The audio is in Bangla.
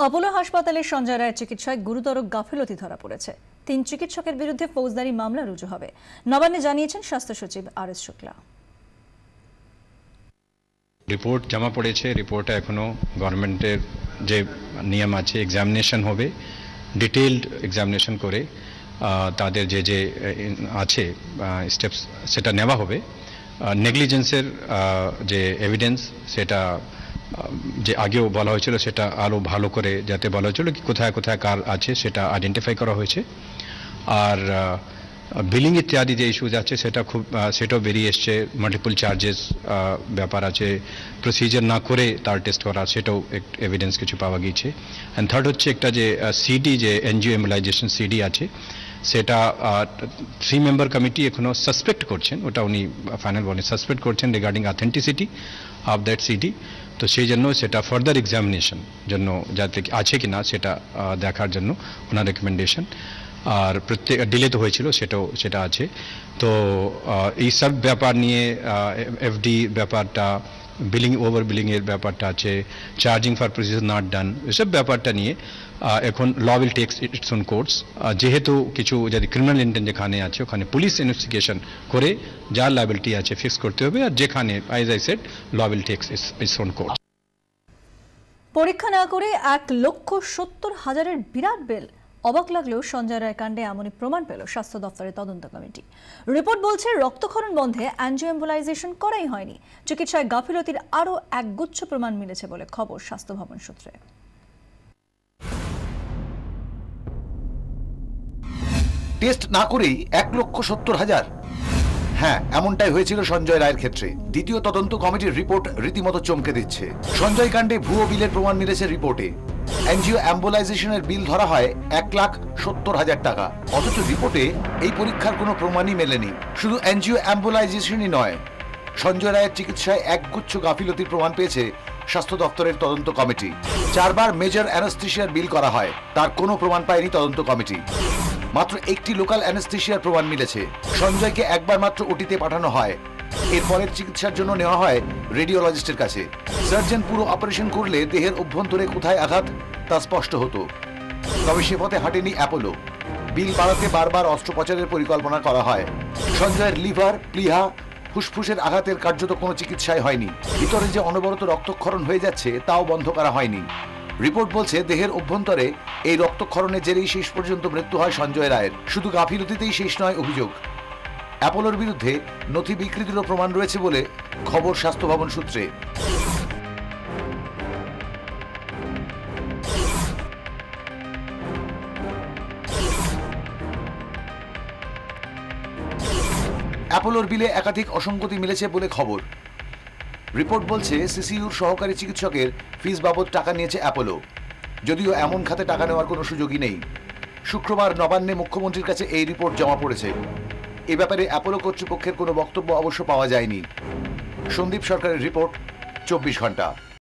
অপোলো হাসপাতালে সঞ্জয় রায়ের চিকিৎসায় গুরুতর গাফিলতি ধরা পড়েছে। ৩ চিকিৎসকের বিরুদ্ধে ফৌজদারি মামলা রুজু হবে। নবান্নে জানিয়েছেন স্বাস্থ্য সচিব আর.এস. শুক্লা। রিপোর্ট জমা পড়েছে, রিপোর্টে এখনো গভর্নমেন্টের যে নিয়ম আছে এক্সামিনেশন হবে, ডিটেইলড এক্সামিনেশন করে তাদের যে যে আছে স্টেপস সেটা নেওয়া হবে। নেগলিজেন্সের যে এভিডেন্স সেটা যে আগেও বলা হয়েছিল সেটা আরও ভালো করে যাতে বলা হয়েছিল কি কোথায় কোথায় কার আছে সেটা আইডেন্টিফাই করা হয়েছে। আর বিলিং ইত্যাদি যে ইস্যুজ আছে সেটাও বেরিয়ে এসছে। মাল্টিপল চার্জেস ব্যাপার আছে, প্রসিজার না করে তার টেস্ট করা, সেটাও এভিডেন্স কিছু পাওয়া গিয়েছে। অ্যান্ড থার্ড হচ্ছে একটা যে সিডি যে এনজিও এম্বলাইজেশন সিডি আছে সেটা 3 মেম্বার কমিটি এখনো সাসপেক্ট করছেন, ওটা উনি ফাইনাল বলেন সাসপেক্ট করছেন regarding authenticity of that CD. তো সেই জন্য সেটা ফার্দার এক্সামিনেশন জন্য যাতে আছে কি না সেটা দেখার জন্য ওনার রেকমেন্ডেশন। আর প্রত্যেক ডিলে তো হয়েছিল সেটা আছে। তো এই সব ব্যাপার নিয়ে এফডি ব্যাপারটা, বিলিং ওভার বিলিংয়ের ব্যাপারটা আছে, charging for procedure not done, এসব ব্যাপারটা নিয়ে এখন law will takes its own course. যেহেতু কিছু যদি ক্রিমিনাল ইন্টেন্ট যেখানে আছে ওখানে পুলিশ ইনভেস্টিগেশন করে যার লায়াবিলিটি আছে ফিক্স করতে হবে, আর যেখানে as I said law will takes its own course. পরীক্ষা না করে 1,70,000-এর বিরাট বিল। অবাক লাগলেও সঞ্জয় রায় কাণ্ডে এমনই প্রমাণ পেল স্বাস্থ্য দপ্তরের তদন্ত কমিটি। রিপোর্ট বলছে রক্তক্ষরণ বন্ধে অ্যাঞ্জিও এম্বোলাইজেশন করাই হয়নি। চিকিৎসায় গাফিলতির আরও একগুচ্ছ প্রমাণ মিলেছে বলে খবর স্বাস্থ্য ভবন সূত্রে। টেস্ট না করেই 1,70,000। হ্যাঁ, এমনটাই হয়েছিল সঞ্জয় রায়ের ক্ষেত্রে। দ্বিতীয় তদন্ত কমিটির রিপোর্ট রীতিমতো চমকে দিচ্ছে। সঞ্জয় কাণ্ডে ভুয়ো বিলের প্রমাণ মিলেছে রিপোর্টে। এনজিও অ্যাম্বুলাইজেশনের বিল ধরা হয় 1,70,000 টাকা, অথচ রিপোর্টে এই পরীক্ষার কোনো প্রমাণই মেলেনি। শুধু এনজিও অ্যাম্বুলাইজেশনই নয়, সঞ্জয় রায়ের চিকিৎসায় একগুচ্ছ গাফিলতির প্রমাণ পেয়েছে স্বাস্থ্য দপ্তরের তদন্ত কমিটি। 4 বার মেজর অ্যানাস্থেসিয়ার বিল করা হয়, তার কোনো প্রমাণ পায়নি তদন্ত কমিটি। মাত্র একটি লোকাল অ্যানাস্থেসিয়ার প্রমাণ মিলেছে। সঞ্জয়কে একবার মাত্র ওটিতে পাঠানো হয়, এরপরের চিকিৎসার জন্য নেওয়া হয় রেডিওলজিস্টের কাছে। সার্জন পুরো অপারেশন করলে দেহের অভ্যন্তরে কোথায় আঘাত তা স্পষ্ট হতো, তবে সে পথে হাঁটেনি অ্যাপোলো। বিল বাড়াতে বারবার অস্ত্রোপচারের পরিকল্পনা করা হয়। সঞ্জয়ের লিভার, প্লিহা, ফুসফুসের আঘাতের কার্যত কোনো চিকিৎসাই হয়নি। ভিতরে যে অনবরত রক্তক্ষরণ হয়ে যাচ্ছে তাও বন্ধ করা হয়নি। রিপোর্ট বলছে দেহের অভ্যন্তরে এই রক্তক্ষরণের জেরেই শেষ পর্যন্ত মৃত্যু হয় সঞ্জয় রায়ের। শুধু গাফিলতিতেই শেষ নয় অভিযোগ, অ্যাপোলোর বিরুদ্ধে নথি বিকৃতিরও প্রমাণ রয়েছে বলে খবর স্বাস্থ্য ভবন সূত্রে। অ্যাপোলোর বিলে একাধিক অসঙ্গতি মিলেছে বলে খবর। রিপোর্ট বলছে সিসিইউর সহকারী চিকিৎসকের ফিস বাবদ টাকা নিয়েছে অ্যাপোলো, যদিও এমন খাতে টাকা নেওয়ার কোনো সুযোগই নেই। শুক্রবার নবান্নে মুখ্যমন্ত্রীর কাছে এই রিপোর্ট জমা পড়েছে। এ ব্যাপারে অ্যাপোলো কর্তৃপক্ষের কোনো বক্তব্য অবশ্য পাওয়া যায়নি। সন্দীপ সরকারের রিপোর্ট, 24 ঘন্টা।